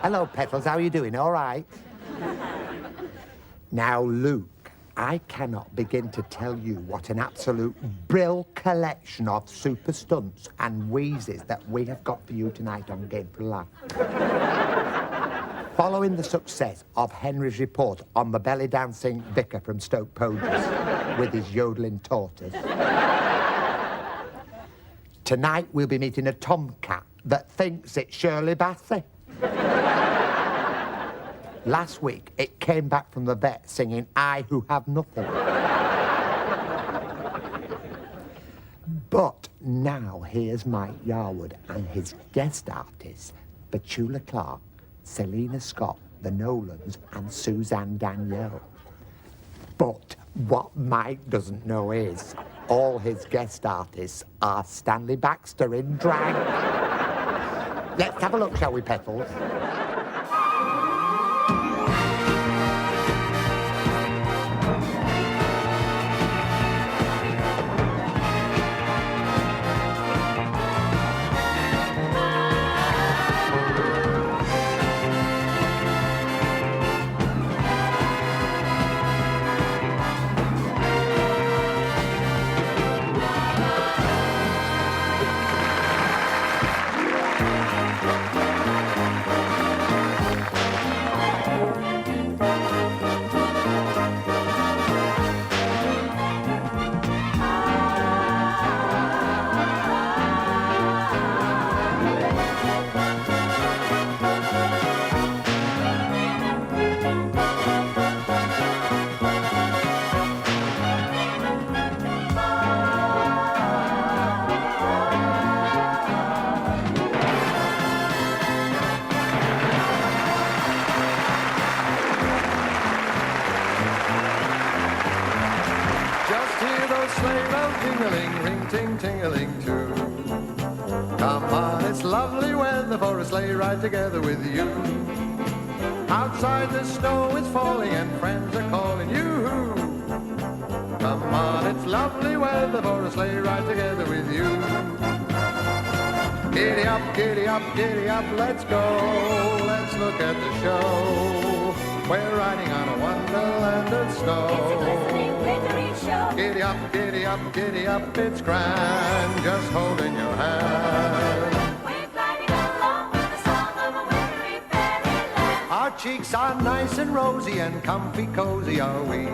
Hello, Petals. How are you doing? All right? Now, Luke, I cannot begin to tell you what an absolute brill collection of super stunts and wheezes that we have got for you tonight on Game for a Laugh. Following the success of Henry's report on the belly dancing vicar from Stoke Poges with his yodeling tortoise, tonight we'll be meeting a tomcat that thinks it's Shirley Bassey. Last week, it came back from the vet singing, I Who Have Nothing. But now here's Mike Yarwood and his guest artists, Petula Clark, Selena Scott, the Nolans, and Suzanne Danielle. But what Mike doesn't know is all his guest artists are Stanley Baxter in drag. Let's have a look, shall we, Petals? Sleigh bells jingling, ring ting tingling too. Come on, it's lovely weather for a sleigh ride together with you. Outside the snow is falling and friends are calling you. Come on, it's lovely weather for a sleigh ride together with you. Giddy up, giddy up, giddy up, let's go. Let's look at the show. We're riding on a wonderland of snow. Giddy up, giddy up, giddy up, it's grand, just holding your hand. We're gliding along with the song of a weary fairyland. Our cheeks are nice and rosy and comfy cozy are we.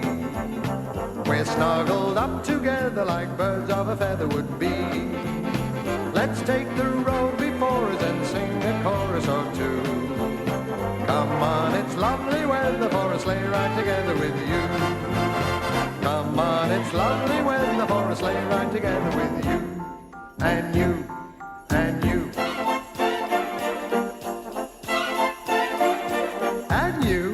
We're snuggled up together like birds of a feather would be. Let's take the road before us and sing a chorus or two. Come on, it's lovely weather for a sleigh ride together with you. Come on, it's lovely weather for a sleigh ride together with you. And you, and you. And you.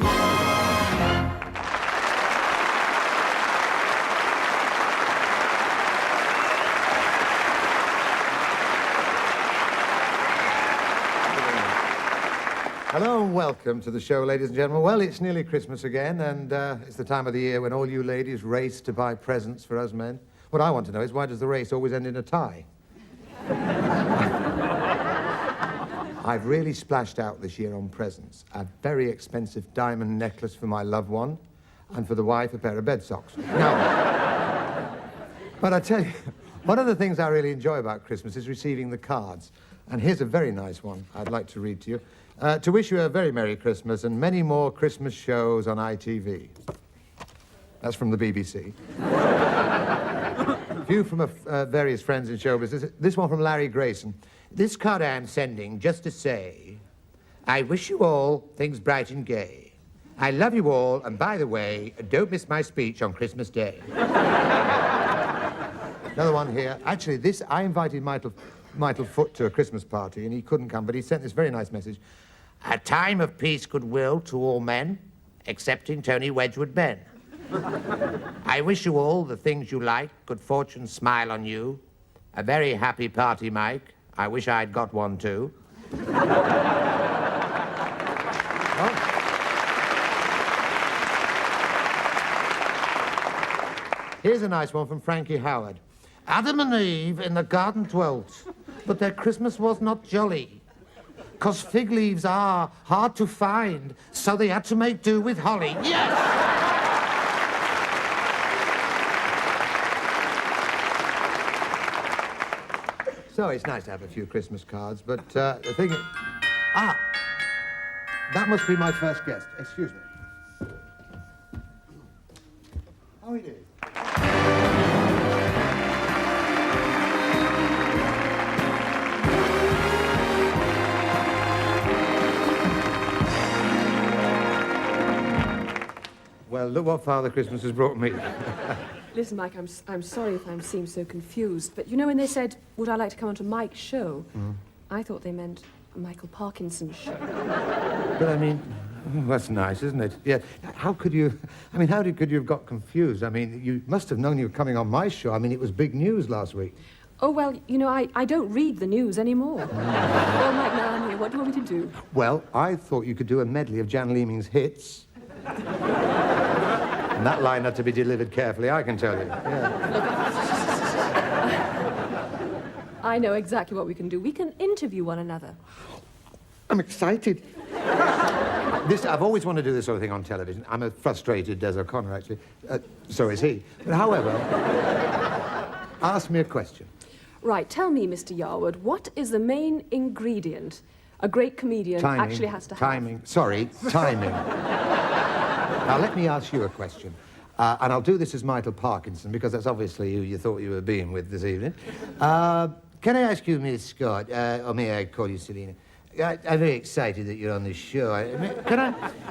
Hello and welcome to the show, ladies and gentlemen. Well, it's nearly Christmas again, and it's the time of the year when all you ladies race to buy presents for us men. What I want to know is, why does the race always end in a tie? I've really splashed out this year on presents. A very expensive diamond necklace for my loved one, and for the wife, a pair of bed socks. Now, but I tell you, one of the things I really enjoy about Christmas is receiving the cards. And here's a very nice one I'd like to read to you. To wish you a very Merry Christmas and many more Christmas shows on ITV. That's from the BBC. A few from various friends in show business. This one from Larry Grayson. This card I am sending just to say, I wish you all things bright and gay. I love you all, and by the way, don't miss my speech on Christmas Day. Another one here. Actually, this, I invited Michael Foot to a Christmas party, and he couldn't come, but he sent this very nice message. A time of peace, goodwill to all men, excepting Tony Wedgwood Ben. I wish you all the things you like, good fortune smile on you. A very happy party, Mike. I wish I'd got one too. Here's a nice one from Frankie Howard. Adam and Eve in the garden dwelt, but their Christmas was not jolly. 'cause fig leaves are hard to find, so they had to make do with holly. Yes! So it's nice to have a few Christmas cards, but the thing is... Ah! That must be my first guest. Excuse me. How are you doing? Well, look what Father Christmas has brought me. Listen, Mike, I'm sorry if I seem so confused, but you know when they said, would I like to come onto Mike's show? I thought they meant Michael Parkinson's show. But I mean, that's nice, isn't it? Yeah. How could you... I mean, could you have got confused? I mean, you must have known you were coming on my show. I mean, it was big news last week. Oh, well, you know, I don't read the news anymore. Well, Mike, now I'm here. What do you want me to do? Well, I thought you could do a medley of Jan Leeming's hits. And that line had to be delivered carefully, I can tell you. Yeah. I know exactly what we can do. We can interview one another. I'm excited. I've always wanted to do this sort of thing on television. I'm a frustrated Des O'Connor, actually. So is he. But however, ask me a question. Right, tell me, Mr. Yarwood, what is the main ingredient a great comedian actually has to have? Timing. Now, let me ask you a question. And I'll do this as Michael Parkinson, because that's obviously who you thought you were being with this evening. Can I ask you, Miss Scott, or may I call you Selina? I'm very excited that you're on this show.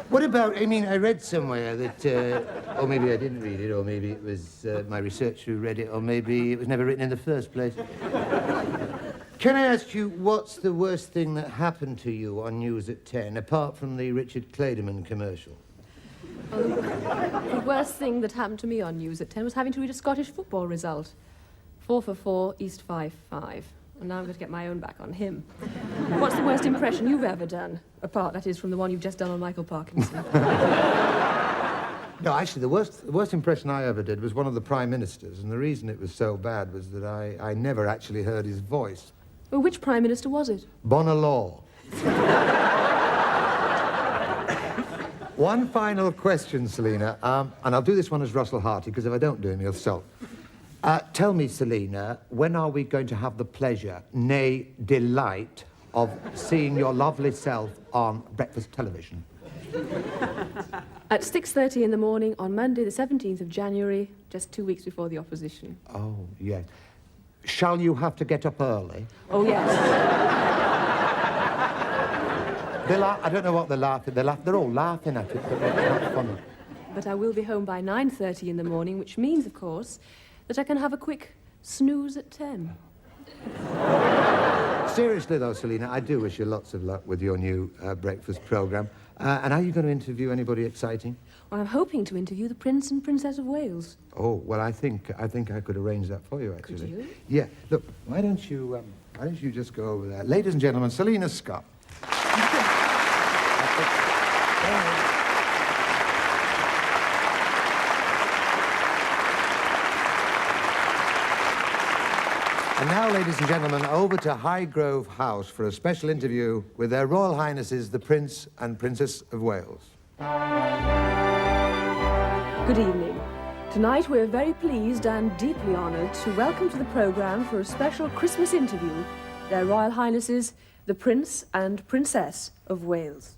What about, I mean, I read somewhere that, or maybe I didn't read it, or maybe it was my researcher who read it, or maybe it was never written in the first place. Can I ask you, what's the worst thing that happened to you on News at 10, apart from the Richard Clayderman commercial? The worst thing that happened to me on News at 10 was having to read a Scottish football result. 4 for 4, East 5-5. And now I'm going to get my own back on him. What's the worst impression you've ever done? Apart, that is, from the one you've just done on Michael Parkinson. No, actually, the worst impression I ever did was one of the Prime Ministers, and the reason it was so bad was that I never actually heard his voice. Well, which Prime Minister was it? Bonalaw. One final question, Selina, and I'll do this one as Russell Harty, because if I don't do him, he'll sulk. Tell me, Selina, when are we going to have the pleasure, nay, delight, of seeing your lovely self on breakfast television? At 6:30 in the morning on Monday, the 17th of January, just 2 weeks before the opposition. Oh, yes. Shall you have to get up early? Oh, yes. I don't know what they're laughing. They're all laughing at it, but it's not funny. But I will be home by 9:30 in the morning, which means, of course, that I can have a quick snooze at 10. Seriously, though, Selina, I do wish you lots of luck with your new breakfast programme. And are you going to interview anybody exciting? Well, I'm hoping to interview the Prince and Princess of Wales. Oh, well, I think I could arrange that for you, actually. Could you? Yeah. Look, why don't you just go over there? Ladies and gentlemen, Selina Scott. And now, ladies and gentlemen, over to Highgrove House for a special interview with Their Royal Highnesses, the Prince and Princess of Wales. Good evening. Tonight we're very pleased and deeply honoured to welcome to the programme for a special Christmas interview Their Royal Highnesses, the Prince and Princess of Wales.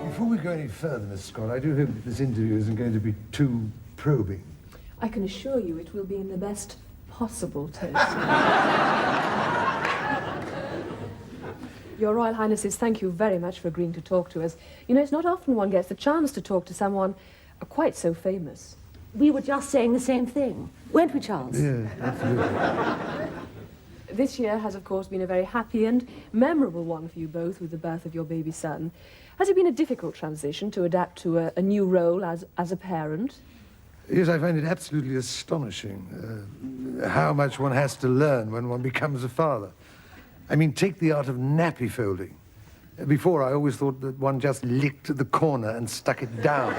Before we go any further, Miss Scott, I do hope that this interview isn't going to be too probing. I can assure you it will be in the best possible taste. Your Royal Highnesses, thank you very much for agreeing to talk to us. You know, it's not often one gets the chance to talk to someone quite so famous. We were just saying the same thing, weren't we, Charles? Yeah, absolutely. This year has, of course, been a very happy and memorable one for you both with the birth of your baby son. Has it been a difficult transition to adapt to a new role as a parent? Yes, I find it absolutely astonishing how much one has to learn when one becomes a father. I mean, take the art of nappy folding. Before, I always thought that one just licked the corner and stuck it down.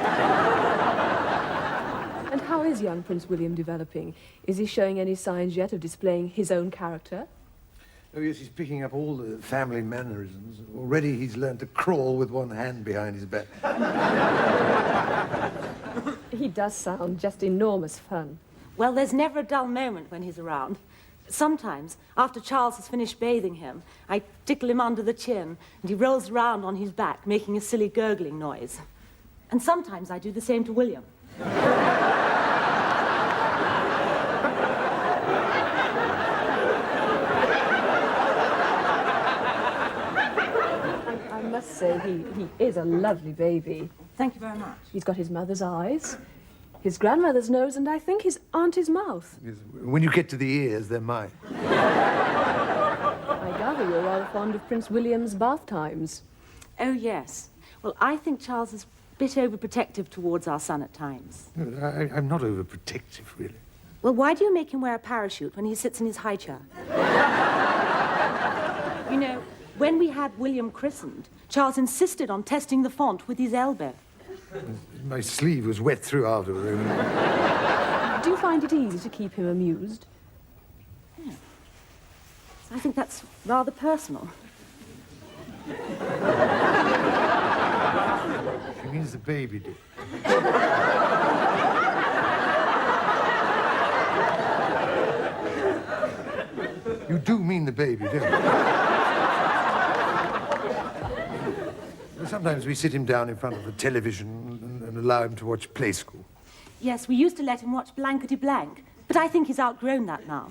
is young Prince William developing? Is he showing any signs yet of displaying his own character? Oh, yes, he's picking up all the family mannerisms. Already he's learned to crawl with one hand behind his back. He does sound just enormous fun. Well, there's never a dull moment when he's around. Sometimes, after Charles has finished bathing him, I tickle him under the chin, and he rolls around on his back, making a silly gurgling noise. And sometimes I do the same to William. I must say, he is a lovely baby. Thank you very much. He's got his mother's eyes, his grandmother's nose, and I think his auntie's mouth. Yes, when you get to the ears, they're mine. I gather you're rather fond of Prince William's bath times. Oh, yes. Well, I think Charles is a bit overprotective towards our son at times. No, I'm not overprotective, really. Well, why do you make him wear a parachute when he sits in his high chair? You know, when we had William christened, Charles insisted on testing the font with his elbow. My sleeve was wet through afterward. Do you find it easy to keep him amused? Yeah. I think that's rather personal. She means the baby did. You do mean the baby, don't you? Sometimes we sit him down in front of the television and allow him to watch Play School. Yes, we used to let him watch Blankety Blank, but I think he's outgrown that now.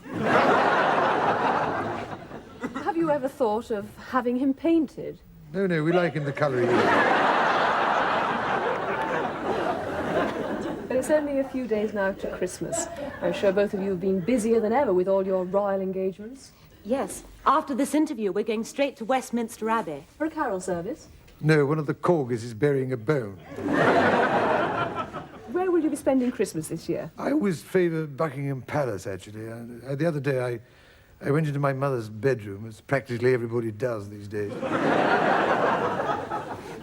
Have you ever thought of having him painted? No, we like him the colour he is. But it's only a few days now to Christmas. I'm sure both of you have been busier than ever with all your royal engagements. Yes, after this interview, we're going straight to Westminster Abbey. For a carol service? No, one of the Corgis is burying a bone. Where will you be spending Christmas this year? I always favour Buckingham Palace, actually. The other day, I went into my mother's bedroom, as practically everybody does these days. And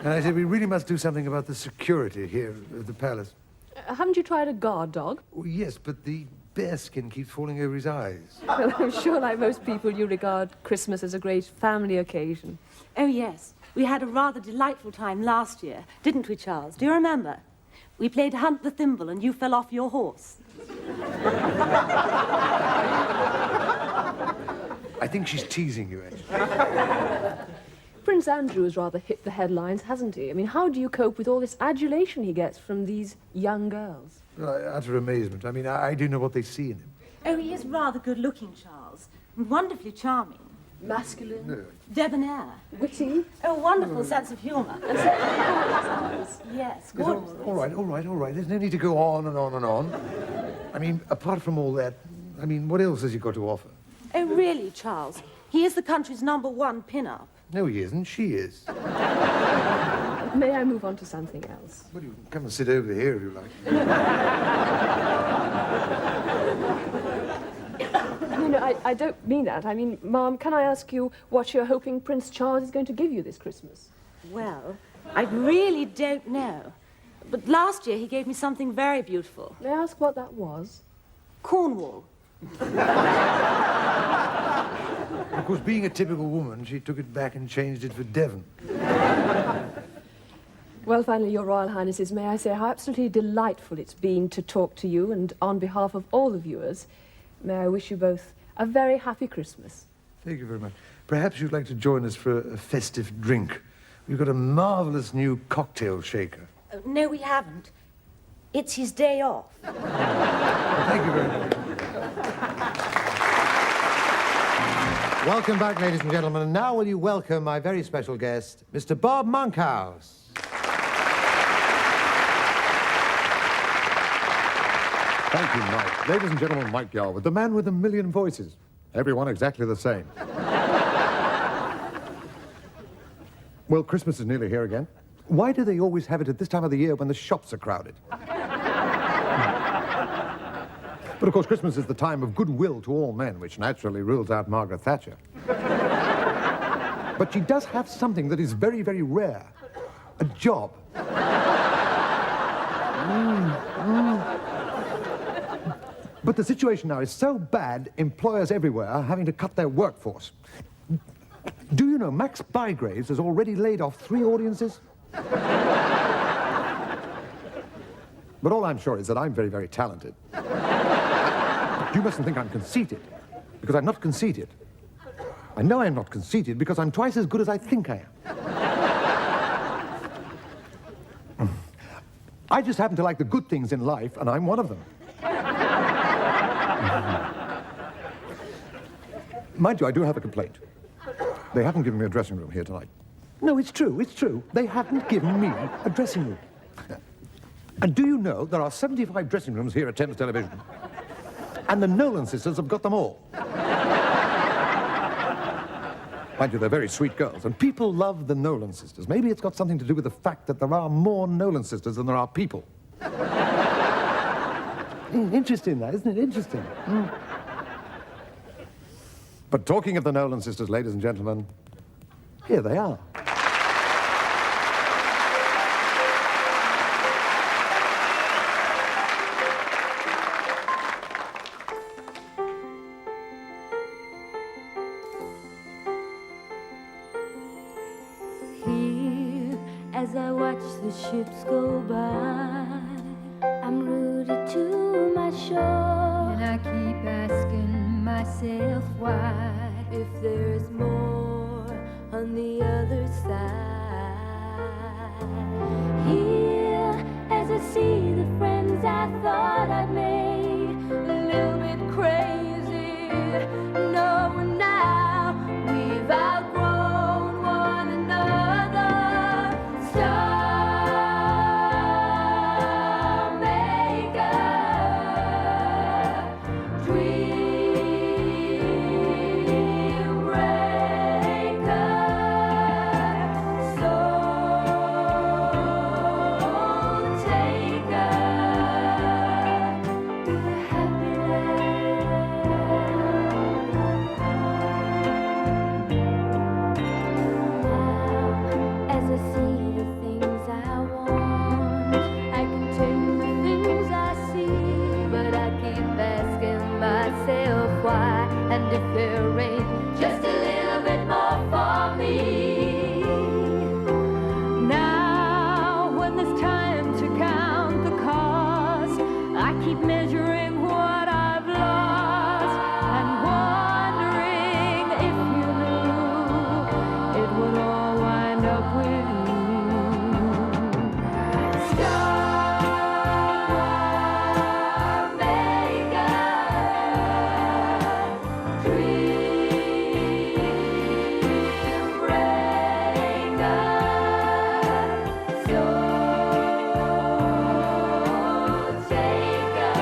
I said, we really must do something about the security here at the palace. Haven't you tried a guard dog? Oh, yes, but the bearskin keeps falling over his eyes. Well, I'm sure, like most people, you regard Christmas as a great family occasion. Oh, yes. We had a rather delightful time last year, didn't we, Charles? Do you remember? We played Hunt the Thimble and you fell off your horse. I think she's teasing you, actually. Prince Andrew has rather hit the headlines, hasn't he? I mean, how do you cope with all this adulation he gets from these young girls? Well, utter amazement. I mean, I do know what they see in him. Oh, he is rather good-looking, Charles, and wonderfully charming. Masculine, No. Debonair. witty, Oh, a wonderful sense of humour. Yes, Yes, good. all right. There's no need to go on and on and on. I mean, apart from all that, I mean, what else has he got to offer? Oh, really, Charles? He is the country's #1 pin-up. No, he isn't. She is. May I move on to something else? Well, you can come and sit over here if you like. No, I don't mean that. I mean, Mom, can I ask you what you're hoping Prince Charles is going to give you this Christmas? Well, I really don't know. But last year he gave me something very beautiful. May I ask what that was? Cornwall. Of course, being a typical woman, she took it back and changed it for Devon. Well, finally, Your Royal Highnesses, may I say how absolutely delightful it's been to talk to you, and on behalf of all the viewers, may I wish you both a very happy Christmas. Thank you very much. Perhaps you'd like to join us for a festive drink. We've got a marvellous new cocktail shaker. Oh, no, we haven't. It's his day off. Well, thank you very much. Welcome back, ladies and gentlemen. And now will you welcome my very special guest, Mr. Bob Monkhouse. Thank you, Mike. Ladies and gentlemen, Mike Yarwood, the man with a million voices. Everyone exactly the same. Well, Christmas is nearly here again. Why do they always have it at this time of the year when the shops are crowded? But of course, Christmas is the time of goodwill to all men, which naturally rules out Margaret Thatcher. But she does have something that is very, very rare. A job. But the situation now is so bad, employers everywhere are having to cut their workforce. Do you know Max Bygraves has already laid off 3 audiences? But all I'm sure is that I'm very, very talented. You mustn't think I'm conceited, because I'm not conceited. I know I'm not conceited because I'm twice as good as I think I am. I just happen to like the good things in life, and I'm one of them. Mind you, I do have a complaint. They haven't given me a dressing room here tonight. No, it's true, it's true. They haven't given me a dressing room. And do you know there are 75 dressing rooms here at Thames Television? And the Nolan sisters have got them all. Mind you, they're very sweet girls, and people love the Nolan sisters. Maybe it's got something to do with the fact that there are more Nolan sisters than there are people. Interesting, that, isn't it? Interesting. But talking of the Nolan sisters, ladies and gentlemen, here they are. Here, as I watch the ships go by, I'm rooted to my shore, and I keep asking myself why. If there's more on the other side. Here, as I see the friends I thought I'd made, a little bit crazy, knowing now we've outgrown one another. Star maker, dream breaker, soul taker, happy as I see the things I want, I can take the things I see, but I keep asking myself why. And if there ain't just a little bit more for me. Now, when there's time to count the cost, I keep measuring what I've lost and wondering if you knew it would all wind up with you. Star maker, dream breaker, soul taker,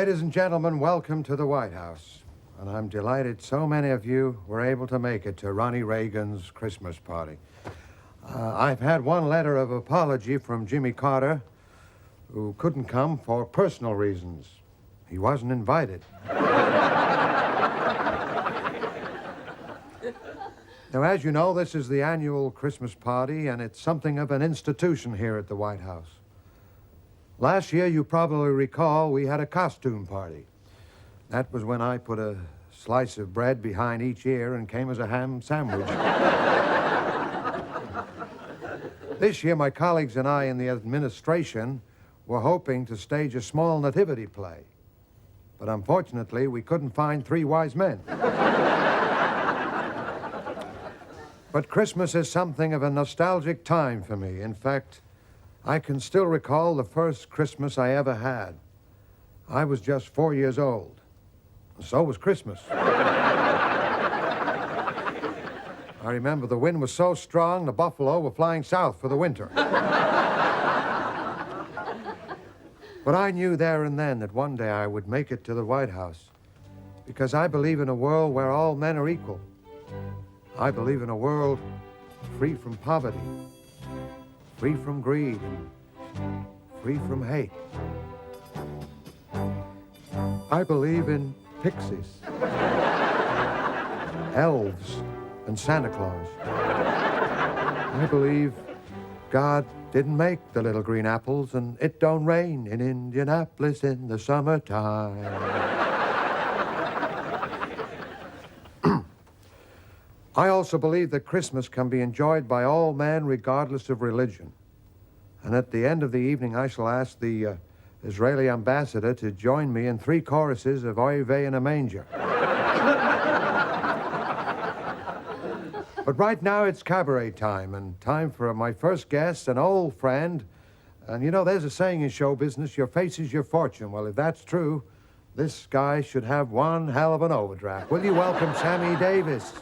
Ladies and gentlemen, welcome to the White House. And I'm delighted so many of you were able to make it to Ronnie Reagan's Christmas party. I've had one letter of apology from Jimmy Carter, who couldn't come for personal reasons. He wasn't invited. Now, as you know, this is the annual Christmas party, and it's something of an institution here at the White House. Last year, you probably recall, we had a costume party. That was when I put a slice of bread behind each ear and came as a ham sandwich. This year, my colleagues and I in the administration were hoping to stage a small nativity play. But unfortunately, we couldn't find 3 wise men. But Christmas is something of a nostalgic time for me. In fact, I can still recall the first Christmas I ever had. I was just 4 years old. So was Christmas. I remember the wind was so strong, the buffalo were flying south for the winter. But I knew there and then that one day I would make it to the White House, because I believe in a world where all men are equal. I believe in a world free from poverty, free from greed, and free from hate. I believe in pixies, elves, and Santa Claus. I believe God didn't make the little green apples, and it don't rain in Indianapolis in the summertime. I also believe that Christmas can be enjoyed by all men regardless of religion. And at the end of the evening, I shall ask the Israeli ambassador to join me in 3 choruses of Oy Vey in a Manger. But right now it's cabaret time, and time for my first guest, an old friend. And you know, there's a saying in show business, your face is your fortune. Well, if that's true, this guy should have one hell of an overdraft. Will you welcome Sammy Davis?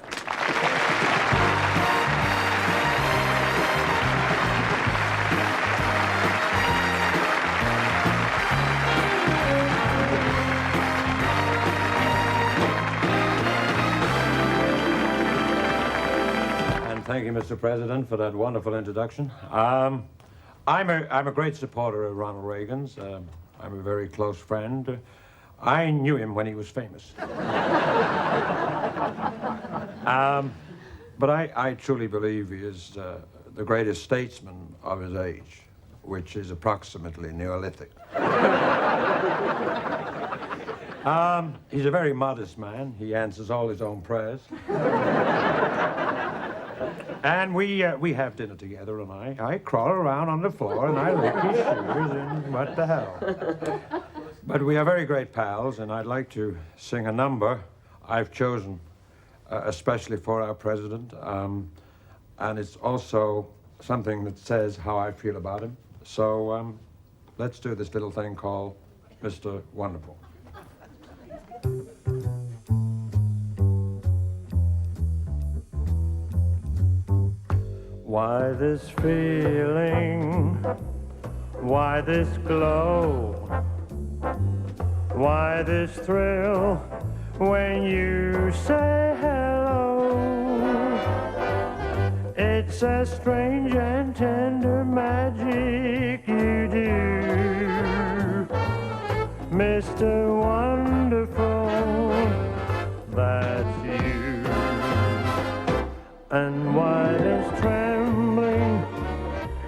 Thank you, Mr. President, for that wonderful introduction. I'm a great supporter of Ronald Reagan's. I'm a very close friend. I knew him when he was famous. But I truly believe he is the greatest statesman of his age, which is approximately Neolithic. He's a very modest man. He answers all his own prayers. And we have dinner together, and I crawl around on the floor, and I lick his shoes, and what the hell. But we are very great pals, and I'd like to sing a number I've chosen especially for our president, and it's also something that says how I feel about him. So let's do this little thing called Mr. Wonderful. Why this feeling? Why this glow? Why this thrill when you say hello? It's a strange and tender magic you do, Mr. Wonderful, that's you. And why this trembling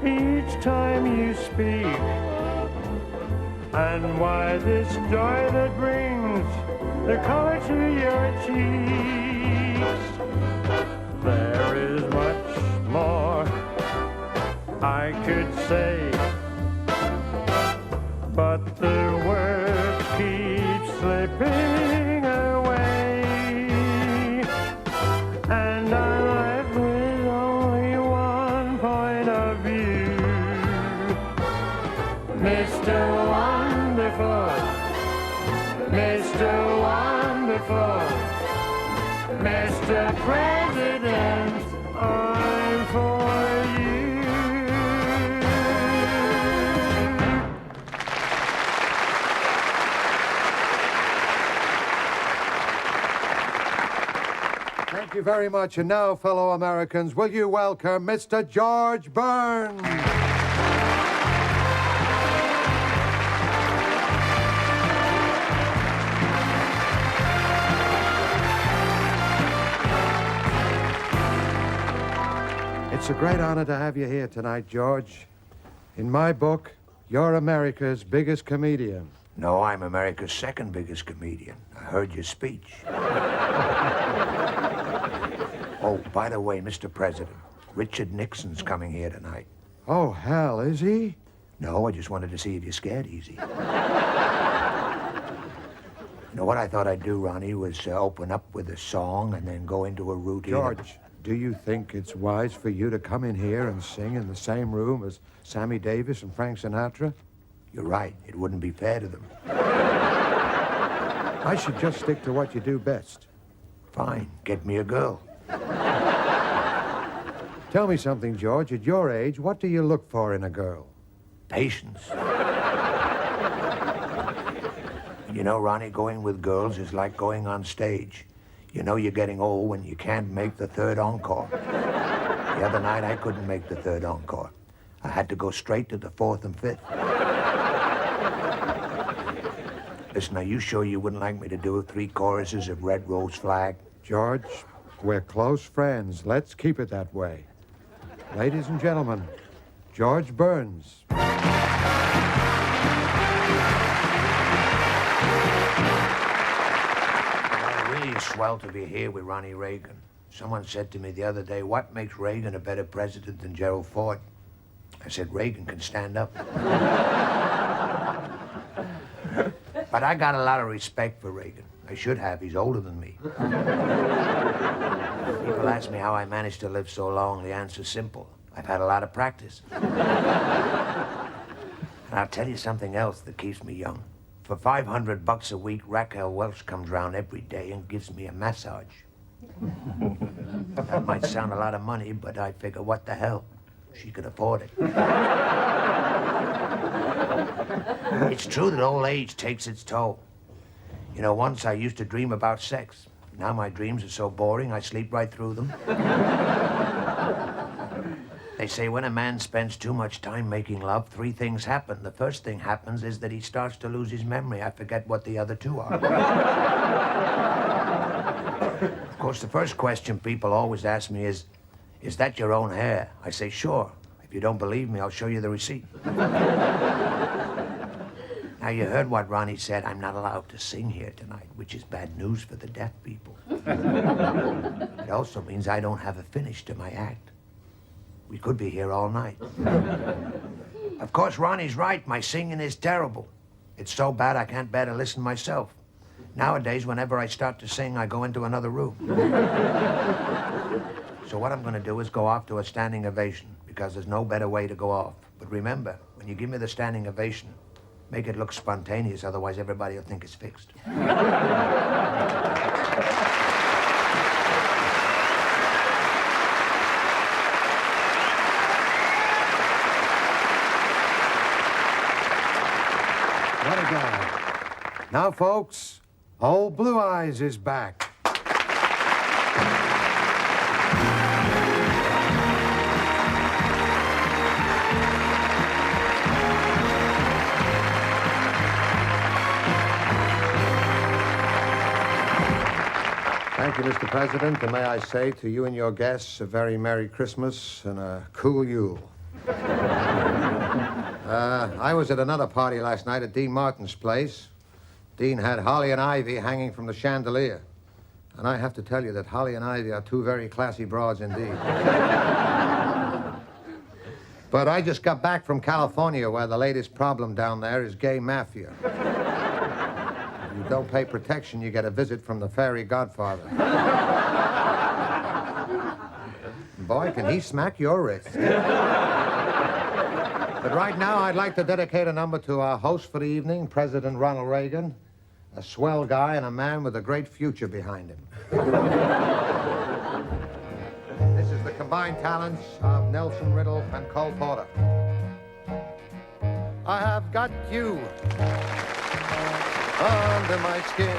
each time you speak? And why this joy that brings the color to your cheeks? There is much more I could say, but the words keep slipping away, and I'm left with only one point of view. Mr. Wonderful, Mr. Wonderful, Mr. President, I'm for you. very much. And now, fellow Americans, will you welcome Mr. George Burns? It's a great honor to have you here tonight, George. In my book, you're America's biggest comedian. No, I'm America's second biggest comedian. I heard your speech. Oh, by the way, Mr. President, Richard Nixon's coming here tonight. Oh, hell, is he? No, I just wanted to see if you're scared easy. You know what I thought I'd do, Ronnie, was open up with a song and then go into a routine. George, do you think it's wise for you to come in here and sing in the same room as Sammy Davis and Frank Sinatra? You're right. It wouldn't be fair to them. I should just stick to what you do best. Fine. Get me a girl. Tell me something, George. At your age, what do you look for in a girl? Patience. You know, Ronnie, going with girls is like going on stage. You know you're getting old when you can't make the third encore. The other night, I couldn't make the third encore. I had to go straight to the fourth and fifth. Listen, are you sure you wouldn't like me to do 3 choruses of Red Rose Flag? George, we're close friends. Let's keep it that way. Ladies and gentlemen, George Burns. Really swell to be here with Ronnie Reagan. Someone said to me the other day, what makes Reagan a better president than Gerald Ford? I said, Reagan can stand up. But I got a lot of respect for Reagan. I should have. He's older than me. People ask me how I managed to live so long. The answer's simple. I've had a lot of practice. And I'll tell you something else that keeps me young. For $500 a week, Raquel Welch comes round every day and gives me a massage. That might sound a lot of money, but I figure, what the hell? She could afford it. It's true that old age takes its toll. You know, once I used to dream about sex. Now my dreams are so boring, I sleep right through them. They say when a man spends too much time making love, 3 things happen. The first thing happens is that he starts to lose his memory. I forget what the other 2 are. Of course, the first question people always ask me is that your own hair? I say, sure. If you don't believe me, I'll show you the receipt. Now, you heard what Ronnie said. I'm not allowed to sing here tonight, which is bad news for the deaf people. It also means I don't have a finish to my act. We could be here all night. Of course, Ronnie's right. My singing is terrible. It's so bad I can't bear to listen myself. Nowadays, whenever I start to sing, I go into another room. So what I'm going to do is go off to a standing ovation, because there's no better way to go off. But remember, when you give me the standing ovation, make it look spontaneous, otherwise everybody will think it's fixed. What a guy. Now, folks, old Blue Eyes is back. Thank you, Mr. President, and may I say to you and your guests a very Merry Christmas and a cool Yule. I was at another party last night at Dean Martin's place. Dean had Holly and Ivy hanging from the chandelier. And I have to tell you that Holly and Ivy are 2 very classy broads indeed. But I just got back from California, where the latest problem down there is gay mafia. If you don't pay protection, you get a visit from the fairy godfather. Boy, can he smack your wrist. But right now, I'd like to dedicate a number to our host for the evening, President Ronald Reagan, a swell guy and a man with a great future behind him. This is the combined talents of Nelson Riddle and Cole Porter. I have got you under my skin.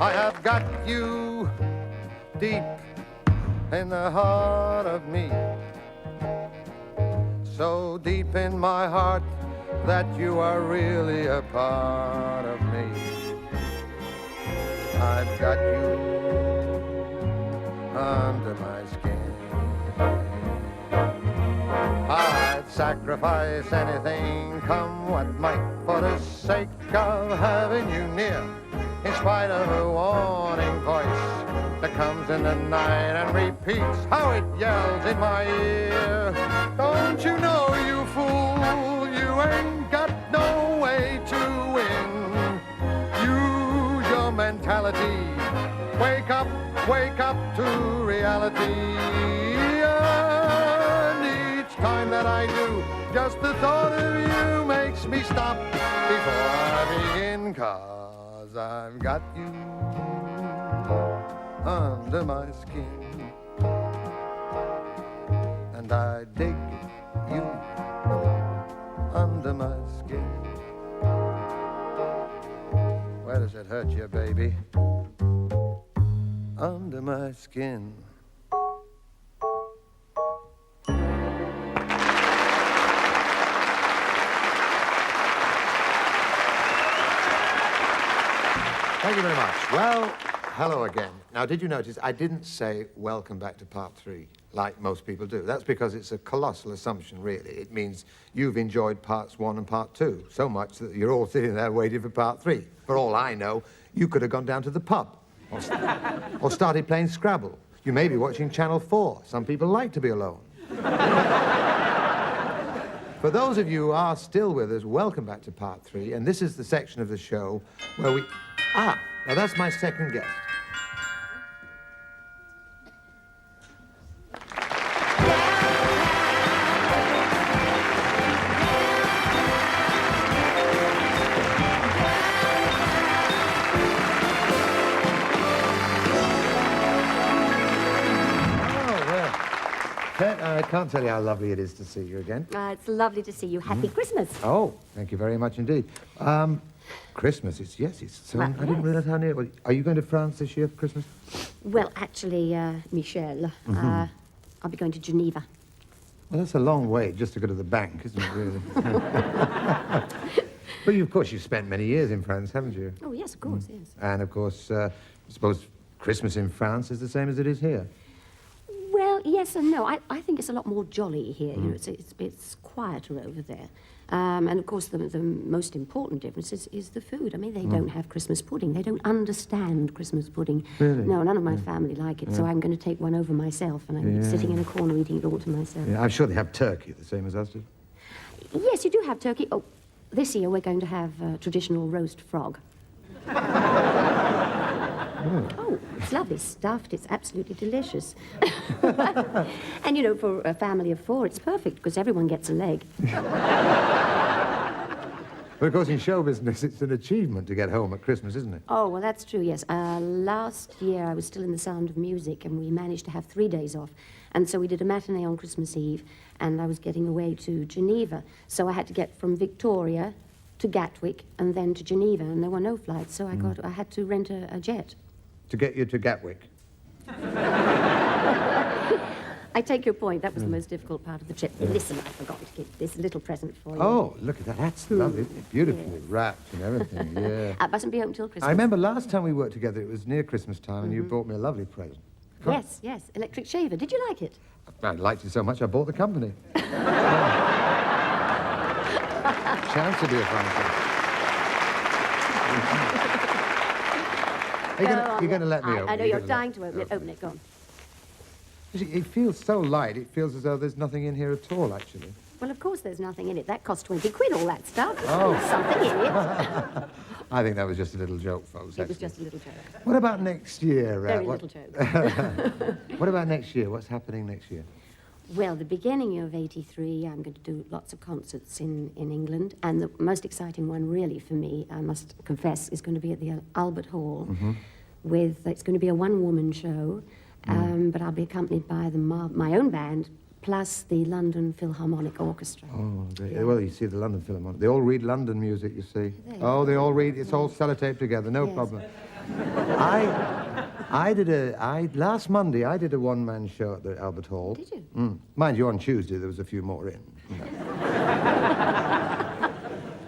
I have got you deep in the heart of me, so deep in my heart that you are really a part of me. I've got you under my skin. I'd sacrifice anything, come what might, for the sake of having you near, in spite of a warning voice that comes in the night and repeats how it yells in my ear. Don't you know, you fool, you ain't got no way to win. Use your mentality. Wake up to reality. And each time that I do, just the thought of you makes me stop before I begin, 'cause I've got you under my skin, and I dig you under my skin. Where does it hurt you, baby? Under my skin. Thank you very much. Well, hello again. Now, did you notice I didn't say welcome back to part 3, like most people do? That's because it's a colossal assumption, really. It means you've enjoyed parts 1 and part 2 so much that you're all sitting there waiting for part 3. For all I know, you could have gone down to the pub or started playing Scrabble. You may be watching Channel 4. Some people like to be alone. For those of you who are still with us, welcome back to part 3. And this is the section of the show where we... Ah, now that's my second guest. I can't tell you how lovely it is to see you again. It's lovely to see you. Happy Christmas. Oh, thank you very much indeed. Christmas, it's so... Well, I didn't realize how near it was. Are you going to France this year for Christmas? Well, actually, Michel, I'll be going to Geneva. Well, that's a long way just to go to the bank, isn't it, really? But, of course, you've spent many years in France, haven't you? Oh, yes, of course, yes. And, of course, I suppose Christmas in France is the same as it is here. Well, yes and no. I think it's a lot more jolly here. You know, it's quieter over there. And, of course, the most important difference is the food. I mean, they don't have Christmas pudding. They don't understand Christmas pudding. Really? No, none of my family like it, so I'm going to take one over myself, and I'm sitting in a corner eating it all to myself. Yeah, I'm sure they have turkey the same as us do. Yes, you do have turkey. Oh, this year we're going to have traditional roast frog. Oh, it's lovely stuffed. It's absolutely delicious. And, you know, for a family of 4, it's perfect because everyone gets a leg. But, of course, in show business, it's an achievement to get home at Christmas, isn't it? Oh, well, that's true, yes. Last year, I was still in the Sound of Music, and we managed to have 3 days off. And so we did a matinee on Christmas Eve, and I was getting away to Geneva. So I had to get from Victoria to Gatwick and then to Geneva, and there were no flights, so I had to rent a jet. To get you to Gatwick. I take your point. That was the most difficult part of the trip. Listen, I forgot to give this little present for you. Oh, look at that. That's lovely. Beautifully wrapped and everything, yeah. It mustn't be open till Christmas. I remember last time we worked together, it was near Christmas time, and you brought me a lovely present. Yes, yes. Electric shaver. Did you like it? I liked it so much, I bought the company. Chance to be a fun. You're going to let me open it? I know you're dying to open it. Open it, go on. It feels so light, it feels as though there's nothing in here at all, actually. Well, of course there's nothing in it. That cost 20 quid, all that stuff. Oh. There's something in it. I think that was just a little joke, folks. It was just a little joke. What about next year? Very little joke. What about next year? What's happening next year? Well, the beginning of '83, I'm going to do lots of concerts in England, and the most exciting one, really, for me, I must confess, is going to be at the Albert Hall. It's going to be a one-woman show, but I'll be accompanied by my own band, plus the London Philharmonic Orchestra. Oh, well, you see, the London Philharmonic. They all read London music, you see. They all read. It's all sellotaped together, no problem. Last Monday, I did a one-man show at the Albert Hall. Did you? Mind you, on Tuesday, there was a few more in.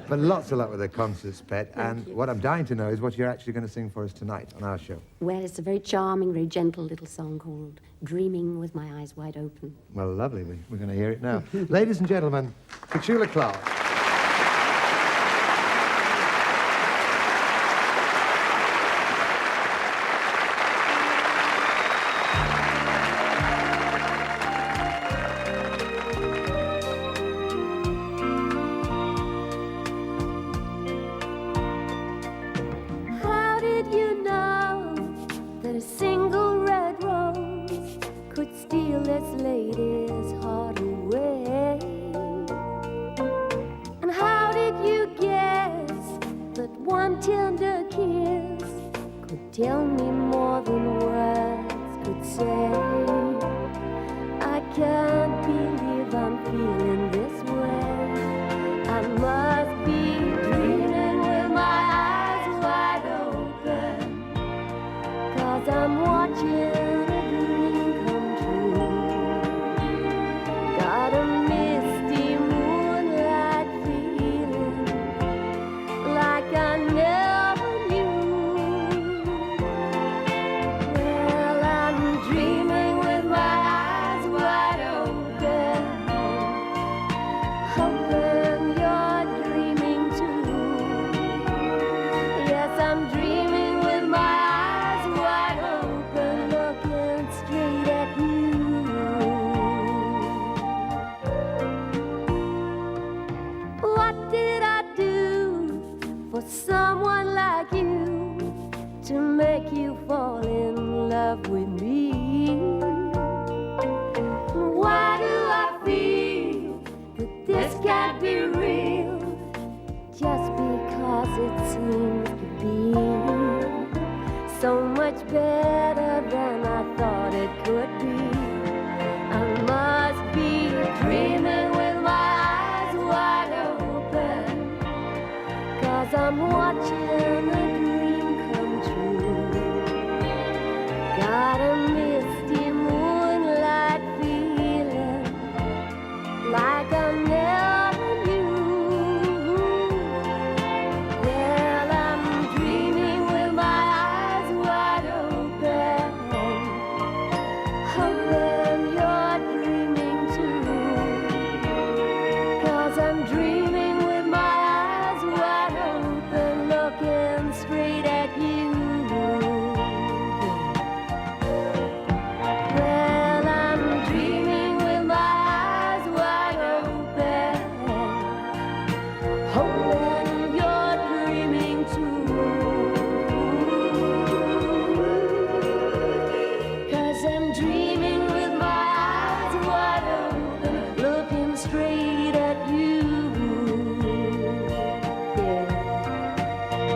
But lots of luck with the concerts, Pet. And what I'm dying to know is what you're actually going to sing for us tonight on our show. Well, it's a very charming, very gentle little song called Dreaming with My Eyes Wide Open. Well, lovely. We're going to hear it now. Ladies and gentlemen, Petula Clark. How did you know that a single red rose could steal this lady's heart away? And how did you guess that one tender kiss could tell me more than words could say? I can't believe I'm feeling this way. I must be dreaming with my eyes wide open, 'cause I'm watching a dream come true. Got a misty moonlight feeling like I never knew. Well, I'm dreaming with my eyes wide open, hoping you're dreaming too. Yes, I'm dreaming with my eyes wide open, looking straight at you. What did I do for someone like you to make you fall in love with me? Why do I feel that this can't be real, just because it seems to be so much better than I thought it could be? I must be dreaming with my eyes wide open, 'cause I'm watching a dream come true. Got a misty moonlight feeling like I never knew. Well, I'm dreaming with my eyes wide open, hoping you're dreaming too. 'Cause I'm dreaming with my eyes wide open, looking straight at you. Well, I'm dreaming with my eyes wide open, hoping you're dreaming too. 'Cause I'm dreaming with my eyes wide open, looking straight at you. Yeah.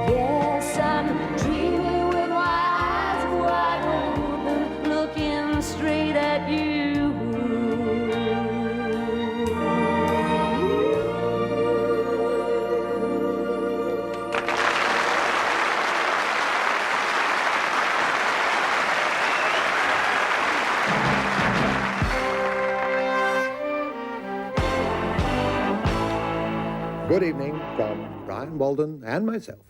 Yes, I'm dreaming with my eyes wide open, looking straight at you. Good evening from Brian Walden and myself,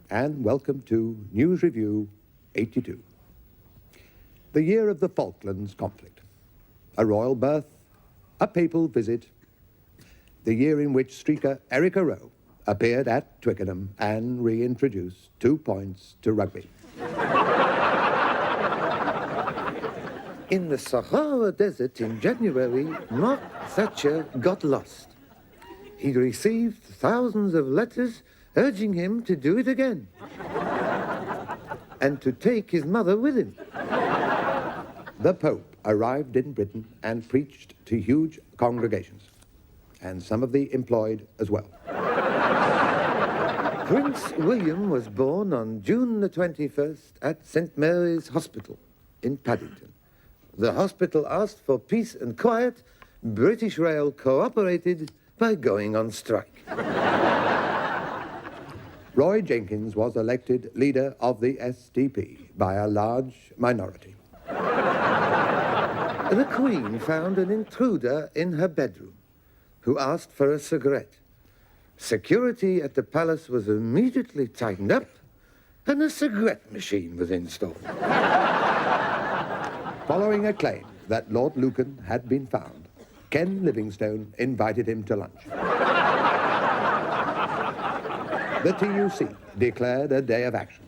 and welcome to News Review 82. The year of the Falklands conflict, a royal birth, a papal visit, the year in which streaker Erica Rowe appeared at Twickenham and reintroduced 2 points to rugby. In the Sahara Desert in January, Mark Thatcher got lost. He received thousands of letters urging him to do it again and to take his mother with him. The Pope arrived in Britain and preached to huge congregations, and some of the employed as well. Prince William was born on June the 21st at St. Mary's Hospital in Paddington. The hospital asked for peace and quiet. British Rail cooperated by going on strike. Roy Jenkins was elected leader of the SDP by a large minority. The Queen found an intruder in her bedroom who asked for a cigarette. Security at the palace was immediately tightened up and a cigarette machine was installed. Following a claim that Lord Lucan had been found, Ken Livingstone invited him to lunch. The TUC declared a day of action,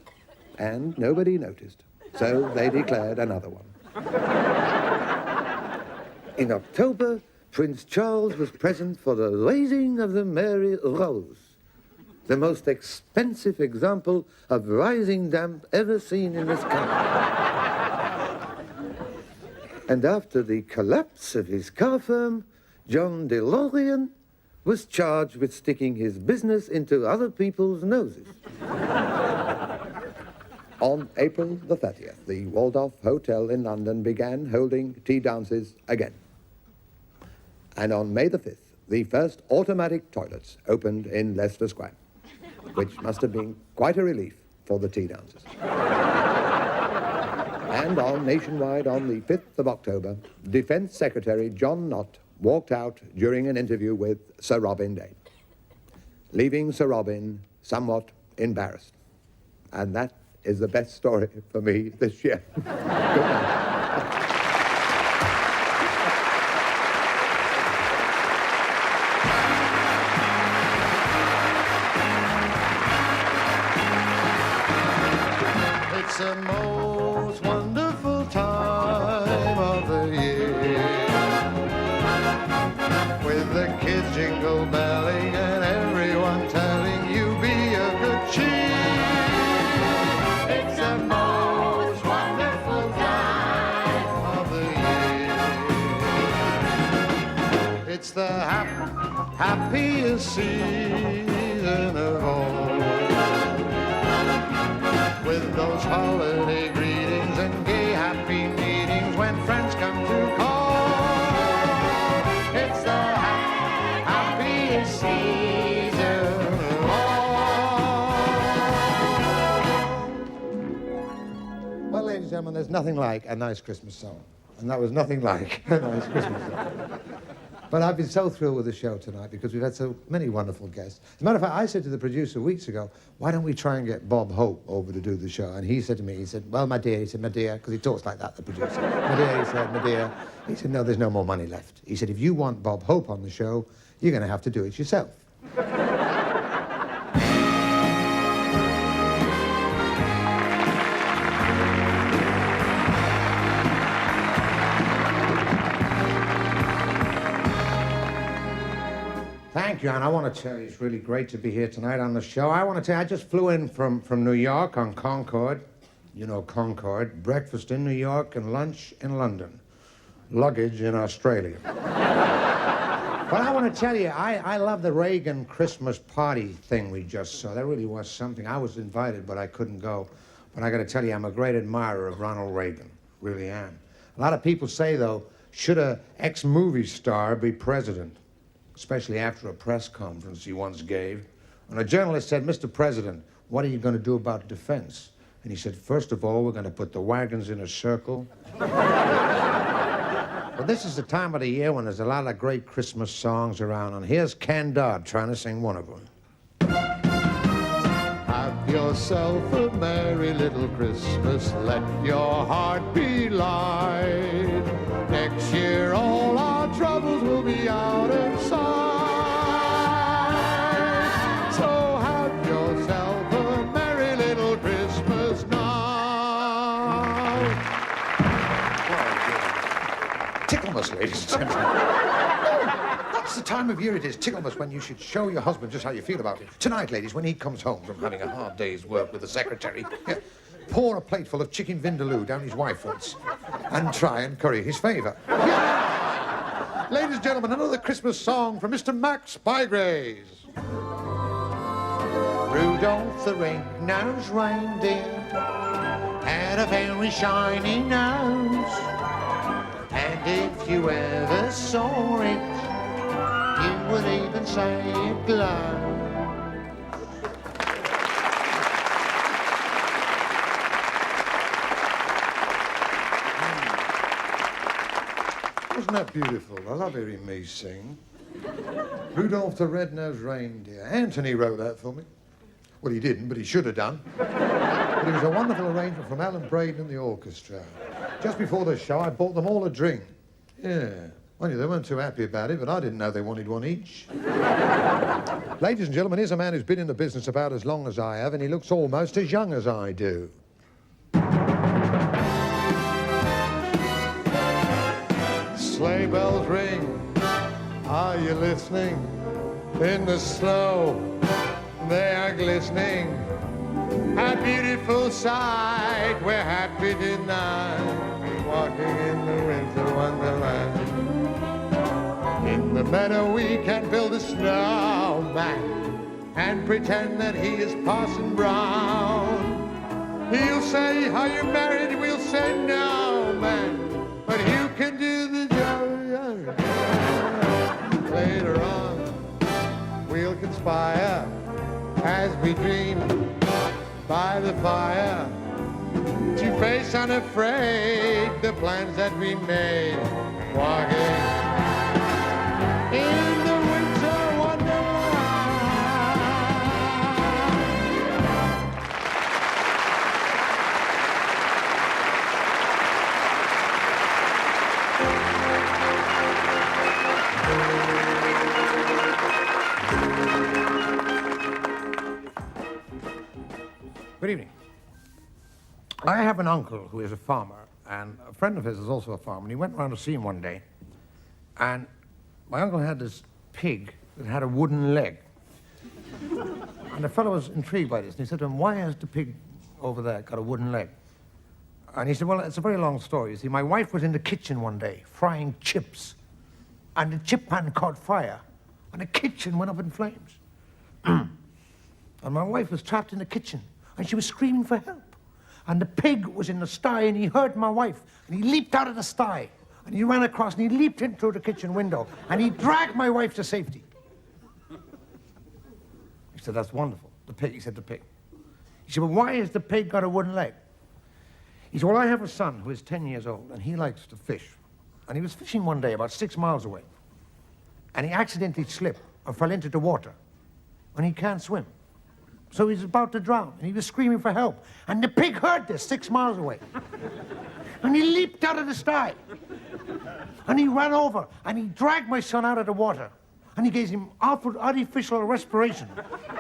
and nobody noticed, so they declared another one. In October, Prince Charles was present for the raising of the Mary Rose, the most expensive example of rising damp ever seen in this country. And after the collapse of his car firm, John DeLorean was charged with sticking his business into other people's noses. On April the 30th, the Waldorf Hotel in London began holding tea dances again. And on May the 5th, the first automatic toilets opened in Leicester Square, which must have been quite a relief for the tea dancers. And nationwide on the 5th of October, Defence Secretary John Nott walked out during an interview with Sir Robin Day, leaving Sir Robin somewhat embarrassed. And that is the best story for me this year. Good night. It's the most wonderful time of the year, with the kids jingle belling and everyone telling you be of good cheer. It's the most wonderful time of the year. It's the happiest season of all, with those holiday greetings and gay happy meetings when friends come to call. It's the happiest season of all. Well, ladies and gentlemen, there's nothing like a nice Christmas song. And that was nothing like a nice Christmas song. But I've been so thrilled with the show tonight because we've had so many wonderful guests. As a matter of fact, I said to the producer weeks ago, why don't we try and get Bob Hope over to do the show? And he said to me, he said, well, my dear, because he talks like that, the producer. My dear, he said, no, there's no more money left. He said, if you want Bob Hope on the show, you're going to have to do it yourself. Thank you, and I want to tell you, it's really great to be here tonight on the show. I want to tell you, I just flew in from New York on Concorde. You know Concorde. Breakfast in New York and lunch in London. Luggage in Australia. But I want to tell you, I love the Reagan Christmas party thing we just saw. That really was something. I was invited, but I couldn't go. But I got to tell you, I'm a great admirer of Ronald Reagan. Really am. A lot of people say, though, should a ex-movie star be president? Especially after a press conference he once gave. And a journalist said, Mr. President, what are you going to do about defense? And he said, first of all, we're going to put the wagons in a circle. Well, this is the time of the year when there's a lot of great Christmas songs around, and here's Ken Dodd trying to sing one of them. Have yourself a merry little Christmas, let your heart be light. Next year all our troubles will be out of sight. So have yourself a merry little Christmas now. Ticklemas, ladies and gentlemen. That's the time of year it is, Ticklemas, when you should show your husband just how you feel about it. Tonight, ladies, when he comes home from having a hard day's work with the secretary, pour a plateful of chicken vindaloo down his wife once and try and curry his favor. Yeah. Ladies and gentlemen, another Christmas song from Mr. Max Bygraves. Rudolph the red-nosed reindeer had a very shiny nose, and if you ever saw it, you would even say it glows. Wasn't that beautiful? I love hearing me sing. Rudolph the Red-Nosed Reindeer. Anthony wrote that for me. Well, he didn't, but he should have done. But it was a wonderful arrangement from Alan Braden and the orchestra. Just before the show, I bought them all a drink. Yeah. Mind you, they weren't too happy about it, but I didn't know they wanted one each. Ladies and gentlemen, here's a man who's been in the business about as long as I have, and he looks almost as young as I do. Sleigh bells ring, are you listening? In the snow, they are glistening. A beautiful sight, we're happy tonight, walking in the winter wonderland. In the meadow we can build a snowman and pretend that he is Parson Brown. He'll say, are you married? We'll say, no, man, but you can do the job. Later on, we'll conspire as we dream by the fire to face unafraid the plans that we made, walking in the winter wonderland. Good evening. I have an uncle who is a farmer, and a friend of his is also a farmer, and he went round to see him one day, and my uncle had this pig that had a wooden leg. And the fellow was intrigued by this, and he said to him, why has the pig over there got a wooden leg? And he said, well, it's a very long story. You see, my wife was in the kitchen one day frying chips, and the chip pan caught fire, and the kitchen went up in flames. And my wife was trapped in the kitchen, and she was screaming for help. And the pig was in the sty, and he heard my wife, and he leaped out of the sty, and he ran across, and he leaped in through the kitchen window, and he dragged my wife to safety. He said, that's wonderful. The pig, he said, the pig. He said, well, why has the pig got a wooden leg? He said, well, I have a son who is 10 years old, and he likes to fish. And he was fishing one day about 6 miles away, and he accidentally slipped and fell into the water, and he can't swim. So he's about to drown, and he was screaming for help. And the pig heard this 6 miles away. And he leaped out of the sty. And he ran over, and he dragged my son out of the water. And he gave him artificial respiration.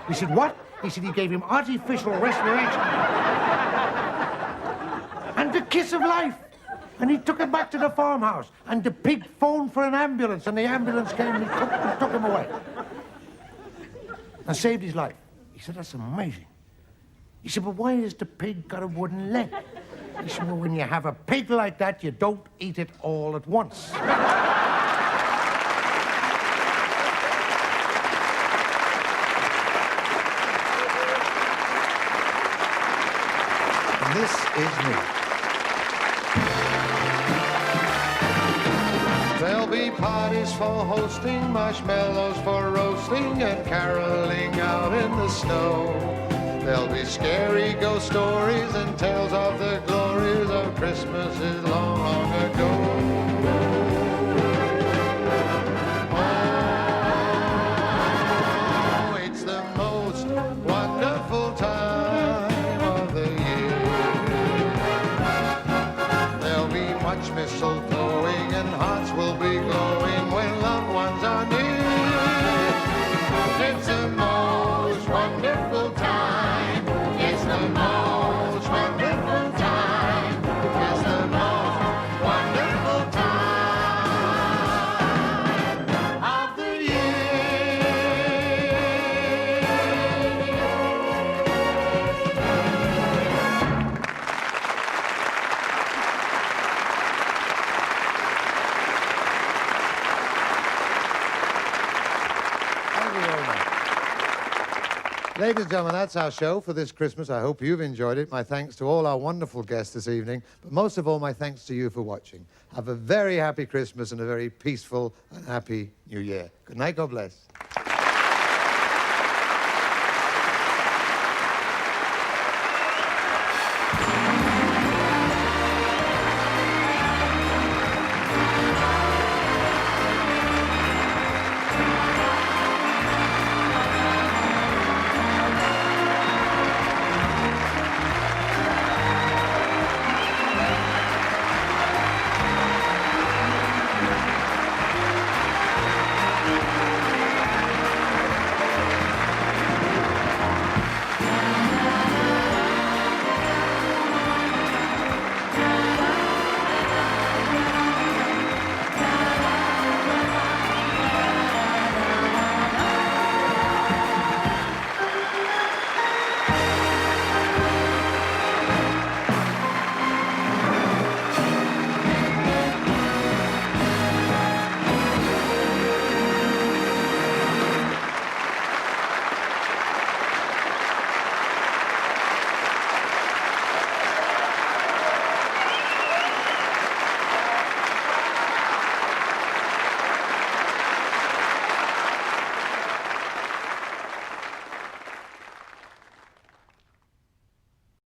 He said, what? He said he gave him artificial respiration. And the kiss of life. And he took him back to the farmhouse. And the pig phoned for an ambulance, and the ambulance came and took him away. And saved his life. He said, that's amazing. He said, but why has the pig got a wooden leg? He said, well, when you have a pig like that, you don't eat it all at once. And this is me. There'll be parties for hosting, marshmallows for roasting, and caroling out in the snow. There'll be scary ghost stories and tales of the glories of Christmases long, long ago. Oh, it's the most wonderful time of the year. There'll be much mistletoeing and hearts will be glowing when loved ones are near. It's the most wonderful time. It's the most wonderful time. It's the most wonderful time of the year. Thank you very much. Ladies and gentlemen, that's our show for this Christmas. I hope you've enjoyed it. My thanks to all our wonderful guests this evening, but most of all, my thanks to you for watching. Have a very happy Christmas and a very peaceful and happy New Year. Good night, God bless.